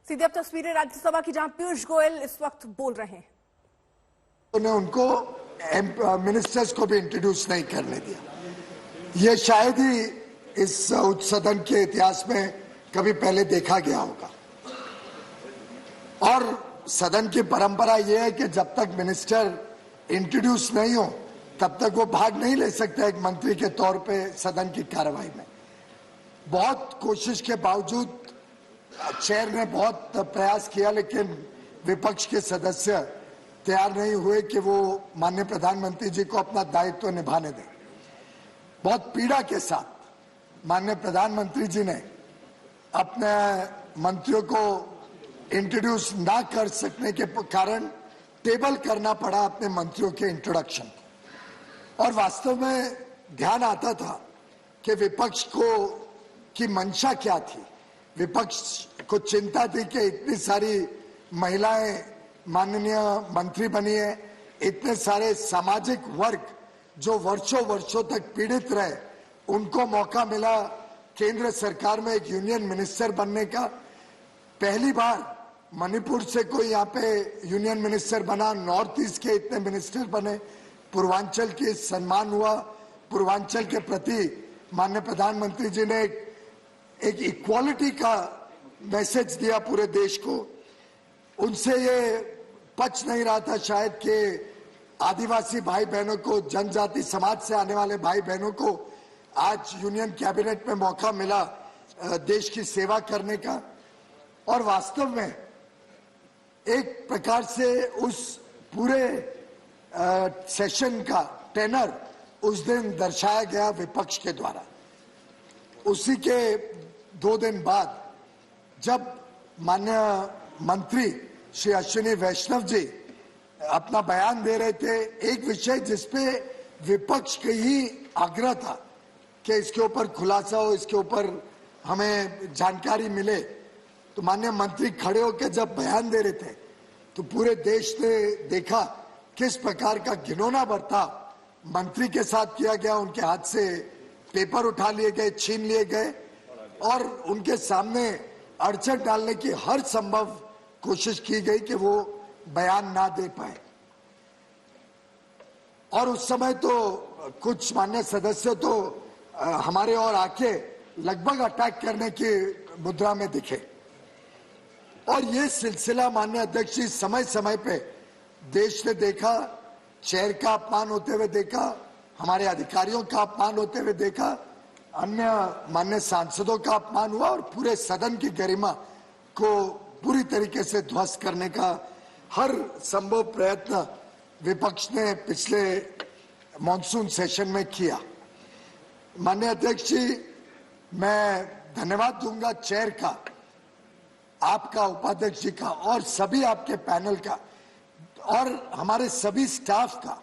सीधे अब तस्वीरें राज्यसभा की, जहां पीयूष गोयल इस वक्त बोल रहे हैं। उनको मिनिस्टर्स को भी इंट्रोड्यूस नहीं करने दिया। ये शायद ही इस सदन के इतिहास में कभी पहले देखा गया होगा। और सदन की परंपरा यह है कि जब तक मिनिस्टर इंट्रोड्यूस नहीं हो तब तक वो भाग नहीं ले सकते एक मंत्री के तौर पे सदन की कार्रवाई में। बहुत कोशिश के बावजूद चेयर ने बहुत प्रयास किया, लेकिन विपक्ष के सदस्य तैयार नहीं हुए कि वो माननीय प्रधानमंत्री जी को अपना दायित्व निभाने दें। बहुत पीड़ा के साथ माननीय प्रधानमंत्री जी ने अपने मंत्रियों को इंट्रोड्यूस ना कर सकने के कारण टेबल करना पड़ा अपने मंत्रियों के इंट्रोडक्शन। और वास्तव में ध्यान आता था कि विपक्ष की मंशा क्या थी। विपक्ष को चिंता थी कि इतनी सारी महिलाएं माननीय मंत्री बनी है, इतने सारे सामाजिक वर्ग जो वर्षों वर्षों तक पीड़ित रहे, उनको मौका मिला केंद्र सरकार में एक यूनियन मिनिस्टर बनने का। पहली बार मणिपुर से कोई यहाँ पे यूनियन मिनिस्टर बना, नॉर्थ ईस्ट के इतने मिनिस्टर बने, पूर्वांचल की सम्मान हुआ। पूर्वांचल के प्रति माननीय प्रधानमंत्री जी ने एक इक्वालिटी का मैसेज दिया पूरे देश को। उनसे ये पच नहीं रहा था शायद कि आदिवासी भाई बहनों को, जनजाति समाज से आने वाले भाई बहनों को आज यूनियन कैबिनेट में मौका मिला देश की सेवा करने का। और वास्तव में एक प्रकार से उस पूरे सेशन का टेनर उस दिन दर्शाया गया विपक्ष के द्वारा। उसी के 2 दिन बाद जब माननीय मंत्री श्री अश्विनी वैष्णव जी अपना बयान दे रहे थे, एक विषय जिसपे विपक्ष का ही आग्रह था कि इसके ऊपर खुलासा हो, इसके ऊपर हमें जानकारी मिले, तो माननीय मंत्री खड़े होकर जब बयान दे रहे थे तो पूरे देश ने देखा किस प्रकार का घिनौना बर्ताव मंत्री के साथ किया गया। उनके हाथ से पेपर उठा लिए गए, छीन लिए गए और उनके सामने अड़चन डालने की हर संभव कोशिश की गई कि वो बयान ना दे पाए। और उस समय तो कुछ मान्य सदस्य तो हमारे और आके लगभग अटैक करने की मुद्रा में दिखे। और ये सिलसिला माननीय अध्यक्ष जी समय समय पे देश ने देखा, चेयर का अपमान होते हुए देखा, हमारे अधिकारियों का अपमान होते हुए देखा, अन्य मान्य सांसदों का अपमान हुआ और पूरे सदन की गरिमा को पूरी तरीके से ध्वस्त करने का हर संभव प्रयत्न विपक्ष ने पिछले मॉनसून सेशन में किया। माननीय अध्यक्ष जी, मैं धन्यवाद दूंगा चेयर का, आपका, उपाध्यक्ष जी का और सभी आपके पैनल का और हमारे सभी स्टाफ का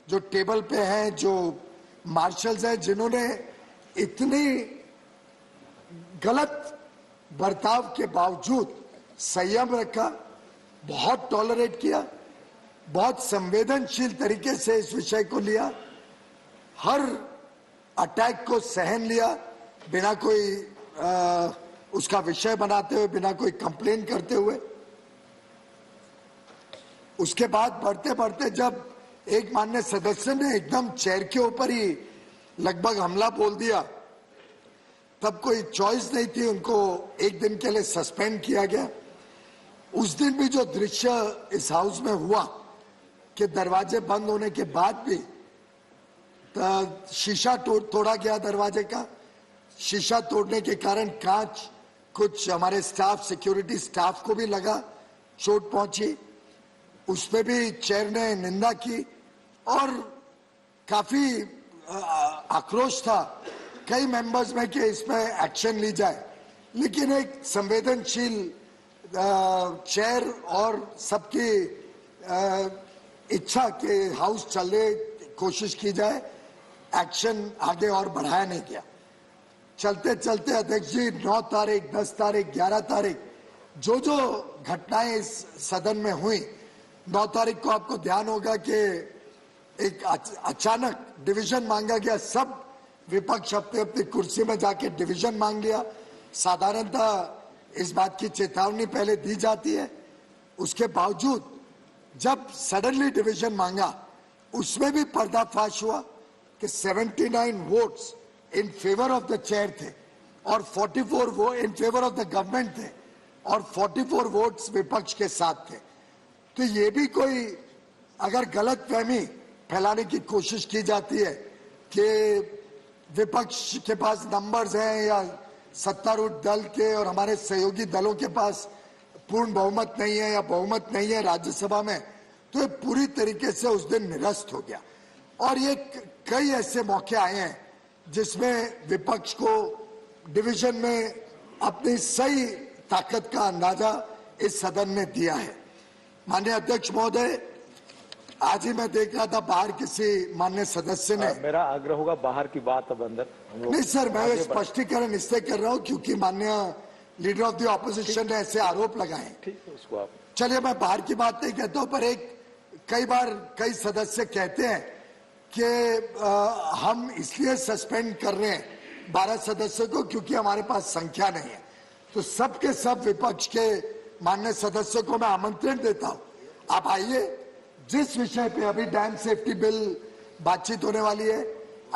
जो टेबल पे हैं, जो मार्शल्स हैं, जिन्होंने इतनी गलत बर्ताव के बावजूद संयम रखा, बहुत टॉलरेट किया, बहुत संवेदनशील तरीके से इस विषय को लिया, हर अटैक को सहन लिया बिना कोई उसका विषय बनाते हुए, बिना कोई कंप्लेन करते हुए। उसके बाद बढ़ते बढ़ते जब एक माननीय सदस्य ने एकदम चेयर के ऊपर ही लगभग हमला बोल दिया, तब कोई चॉइस नहीं थी, उनको एक दिन के लिए सस्पेंड किया गया। उस दिन भी जो दृश्य इस हाउस में हुआ कि दरवाजे बंद होने के बाद भी शीशा तोड़ा गया, दरवाजे का शीशा तोड़ने के कारण कांच कुछ हमारे स्टाफ, सिक्योरिटी स्टाफ को भी लगा, चोट पहुंची, उसमें भी चेयर ने निंदा की और काफी आक्रोश था कई मेंबर्स में कि इसमें एक्शन ली जाए। लेकिन एक संवेदनशील चेयर और सबकी इच्छा के हाउस चलने कोशिश की जाए, एक्शन आगे और बढ़ाया नहीं गया। चलते चलते अध्यक्ष जी 9 तारीख, 10 तारीख, 11 तारीख जो घटनाएं इस सदन में हुई, 9 तारीख को आपको ध्यान होगा कि एक अचानक डिवीजन मांगा गया, सब विपक्ष अपनी अपनी कुर्सी में जाके डिवीजन मांग लिया। साधारणतः इस बात की चेतावनी पहले दी जाती है। उसके बावजूद जब सडनली डिवीजन मांगा उसमें भी पर्दाफाश हुआ कि 79 votes in favour of the chair थे और 44 वो in favour of the government थे और 44 वोट्स विपक्ष के साथ थे। तो ये भी कोई अगर गलत फहमी फैलाने की कोशिश की जाती है कि विपक्ष के पास नंबर्स हैं या सत्तारूढ़ दल के और हमारे सहयोगी दलों के पास पूर्ण बहुमत नहीं है या बहुमत नहीं है राज्यसभा में, तो ये पूरी तरीके से उस दिन निरस्त हो गया। और ये कई ऐसे मौके आए हैं जिसमें विपक्ष को डिवीजन में अपनी सही ताकत का अंदाजा इस सदन ने दिया है। माननीय अध्यक्ष महोदय, आज ही मैं देख रहा था बाहर किसी माननीय सदस्य ने, मेरा आग्रह होगा बाहर की बात अब अंदर नहीं सर, मैं स्पष्टीकरण इससे कर रहा हूं क्योंकि माननीय लीडर ऑफ द ऑपोजिशन ने ऐसे आरोप लगाए। ठीक है, उसको आप चलिए, मैं बाहर की बात नहीं कहता हूं, पर कई बार कई सदस्य कहते हैं कि हम इसलिए सस्पेंड कर रहे हैं 12 सदस्यों को क्योंकि हमारे पास संख्या नहीं है। तो सबके सब विपक्ष के माननीय सदस्यों को मैं आमंत्रण देता हूं, आप आइए। जिस विषय पे अभी डैम सेफ्टी बिल बातचीत होने वाली है,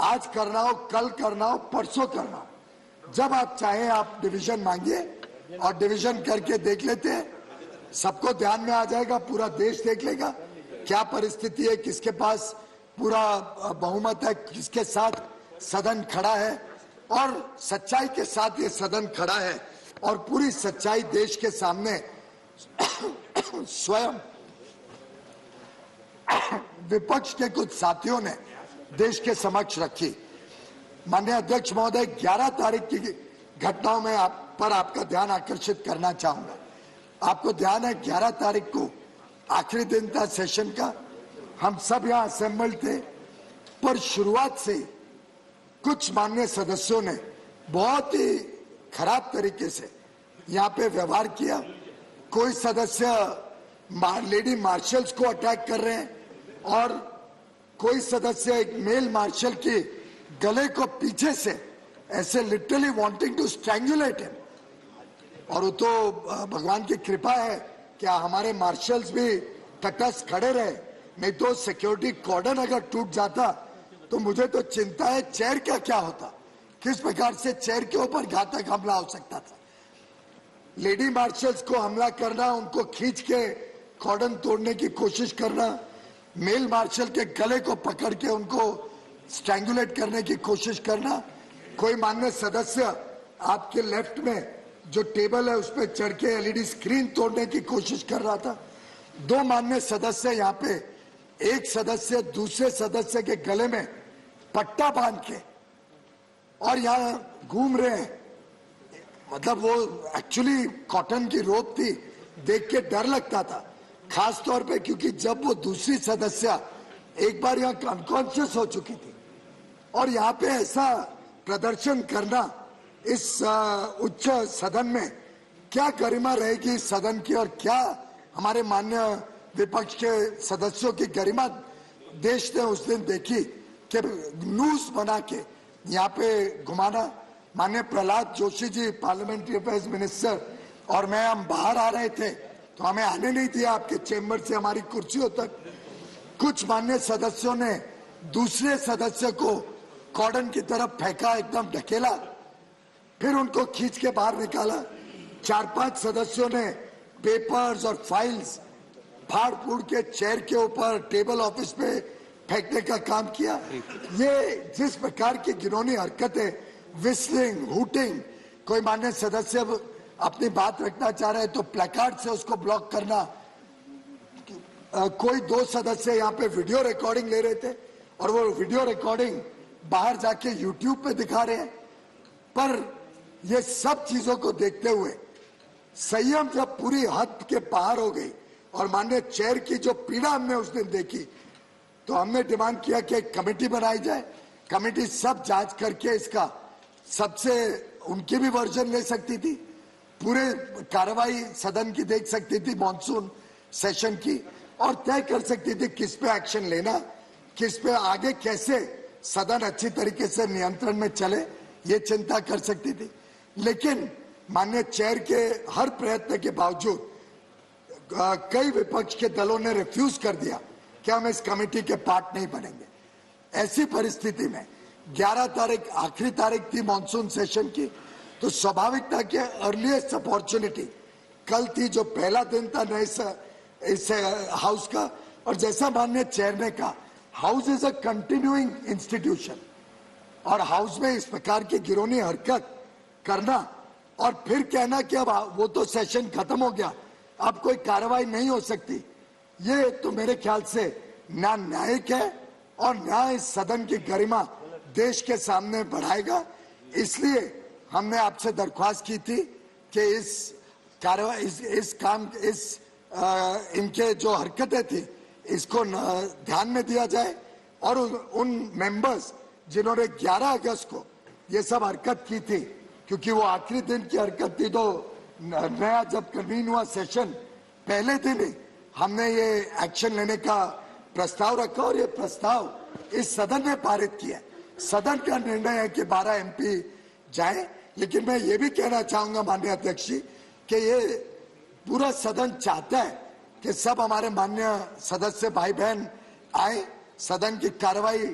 आज करना हो, कल करना हो, परसों करना हो, जब आप चाहें आप डिवीजन मांगिए और डिवीजन करके देख लेते हैं। सबको ध्यान में आ जाएगा, पूरा देश देख लेगा क्या परिस्थिति है, किसके पास पूरा बहुमत है, किसके साथ सदन खड़ा है और सच्चाई के साथ ये सदन खड़ा है और पूरी सच्चाई देश के सामने स्वयं विपक्ष के कुछ साथियों ने देश के समक्ष रखी। माननीय अध्यक्ष महोदय, 11 तारीख की घटनाओं में आपका ध्यान आकर्षित करना चाहूंगा। आपको ध्यान है 11 तारीख को आखिरी दिन था सेशन का, हम सब यहाँ असेंबल्ड थे, पर शुरुआत से कुछ माननीय सदस्यों ने बहुत ही खराब तरीके से यहाँ पे व्यवहार किया। कोई सदस्य लेडी मार्शल्स को अटैक कर रहे हैं और कोई सदस्य एक मेल मार्शल के गले को पीछे से ऐसे लिटरली वांटिंग टू स्ट्रैंगुलेट हिम। और वो तो भगवान की कृपा है क्या हमारे मार्शल्स भी तटस्थ खड़े रहे, नहीं तो सिक्योरिटी कॉर्डन अगर टूट जाता तो मुझे तो चिंता है चेयर का क्या होता, किस प्रकार से चेयर के ऊपर घातक हमला हो सकता था। लेडी मार्शल्स को हमला करना, उनको खींच के कॉर्डन तोड़ने की कोशिश करना, मेल मार्शल के गले को पकड़ के उनको स्ट्रैंगुलेट करने की कोशिश करना। कोई माननीय सदस्य आपके लेफ्ट में जो टेबल है उस पर चढ़ के एलईडी स्क्रीन तोड़ने की कोशिश कर रहा था। 2 माननीय सदस्य यहाँ पे, एक सदस्य दूसरे सदस्य के गले में पट्टा बांध के और यहाँ घूम रहे हैं। मतलब वो एक्चुअली कॉटन की रोप थी, देख के डर लगता था, खास तौर पे क्योंकि जब वो दूसरी सदस्य एक बार यहाँ अनकॉन्शियस हो चुकी थी और यहाँ पे ऐसा प्रदर्शन करना इस उच्च सदन में, क्या गरिमा रहेगी इस सदन की और क्या हमारे माननीय विपक्ष के सदस्यों की गरिमा देश ने उस दिन देखी कि न्यूज बना के यहाँ पे घुमाना। माननीय Prahlad Joshi ji parliamentary affairs minister और मैं, हम बाहर आ रहे थे तो हमें आने नहीं दिया आपके चेंबर से हमारी कुर्सियों तक। कुछ माननीय सदस्यों ने दूसरे सदस्य को कॉर्डन की तरफ फेंका, एकदम ढकेला, फिर उनको खींच के बाहर निकाला। 4-5 सदस्यों ने पेपर्स और फाइल्स फाड़ फूड़ के चेयर के ऊपर टेबल ऑफिस पे फेंकने का काम किया। ये जिस प्रकार की घिनौनी हरकतें, विस्लिंग, हूटिंग, कोई माननीय सदस्य अपनी बात रखना चाह रहे हैं तो प्लेकार्ड से उसको ब्लॉक करना। कोई 2 सदस्य यहाँ पे वीडियो रिकॉर्डिंग ले रहे थे और वो वीडियो रिकॉर्डिंग बाहर जाके यूट्यूब पे दिखा रहे हैं। पर ये सब चीजों को देखते हुए संयम जब पूरी हद के पार हो गई और माननीय चेयर की जो पीड़ा हमने उस दिन देखी, तो हमने डिमांड किया कि एक कमेटी बनाई जाए। कमेटी सब जांच करके इसका सबसे उनकी भी वर्जन ले सकती थी, पूरे कार्रवाई सदन की देख सकती थी मॉनसून सेशन की, और तय कर सकती थी किस पे एक्शन लेना, किस पे आगे कैसे सदन अच्छी तरीके से नियंत्रण में चले, ये चिंता कर सकती थी। लेकिन माननीय चेयर के हर प्रयत्न के बावजूद कई विपक्ष के दलों ने रिफ्यूज कर दिया कि हम इस कमेटी के पार्ट नहीं बनेंगे। ऐसी परिस्थिति में 11 तारीख आखिरी तारीख थी मॉनसून सेशन की, तो स्वाभाविक था कि अर्लीस्ट अपॉर्चुनिटी कल थी, जो पहला दिन था नए इस हाउस का। और जैसा माननीय चेयर ने कहा, house is a continuing institution, और हाउस में इस प्रकार की गिरोनी हरकत करना और फिर कहना कि अब वो तो सेशन खत्म हो गया, अब कोई कार्रवाई नहीं हो सकती, ये तो मेरे ख्याल से ना न्यायिक है और ना इस सदन की गरिमा देश के सामने बढ़ाएगा। इसलिए हमने आपसे दरख्वास्त की थी कि इस कार्रवाई इनके जो हरकतें थी इसको ध्यान में दिया जाए, और उन मेंबर्स जिन्होंने 11 अगस्त को ये सब हरकत की थी, क्योंकि वो आखिरी दिन की हरकत थी, तो नया जब कन्वीन हुआ सेशन पहले दिन ही हमने ये एक्शन लेने का प्रस्ताव रखा, और ये प्रस्ताव इस सदन ने पारित किया। सदन का निर्णय है कि 12 एमपी जाए, लेकिन मैं ये भी कहना चाहूंगा माननीय अध्यक्ष जी कि ये पूरा सदन चाहता है कि सब हमारे माननीय सदस्य भाई बहन आए, सदन की कार्रवाई